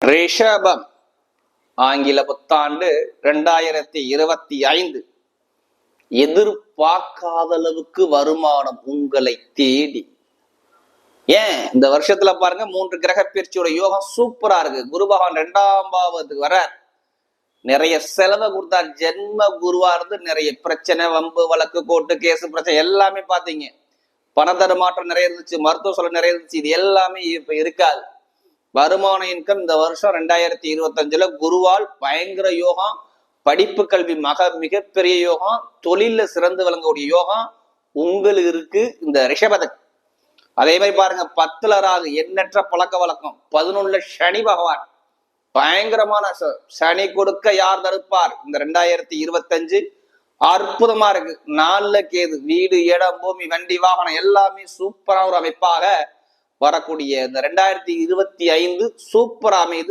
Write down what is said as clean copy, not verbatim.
ரிஷபம் ஆங்கில புத்தாண்டு 2025. எதிர்பார்க்காத அளவுக்கு வருமானம் உங்களை தேடி. ஏன் இந்த வருஷத்துல பாருங்க 3 கிரக பயிற்சியோட யோகம் சூப்பரா இருக்கு. குரு பகவான் 2ஆம் பாவத்துக்கு வர நிறைய செலவை கொடுத்தார். ஜென்ம குருவா இருந்து நிறைய பிரச்சனை, வம்பு, வழக்கு, கோர்ட்டு கேஸ் பிரச்சனை எல்லாமே பாத்தீங்க. பண தருமாற்றம் நிறைய இருந்துச்சு, மருத்துவ செலவு நிறைய இருந்துச்சு. இது எல்லாமே இப்ப இருக்காது. வருமான இன்கம் இந்த வருஷம் 2025 குருவால் பயங்கர யோகம். படிப்பு கல்வி மிகப்பெரிய யோகம். தொழில சிறந்து விளங்கக்கூடிய யோகம் உங்களுக்கு இருக்கு இந்த ரிஷபத்துக்கு. அதே மாதிரி பாருங்க, 10ல ராகு, எண்ணற்ற பழக்க வழக்கம். 11ல சனி பகவான், பயங்கரமான சனி கொடுக்க யார் தடுப்பார்? இந்த 2025 அற்புதமா இருக்கு. 4ல கேது, வீடு, இடம், பூமி, வண்டி, வாகனம் எல்லாமே சூப்பரா ஒரு அமைப்பாக வரக்கூடிய இந்த 2025 சூப்பரா அமைது.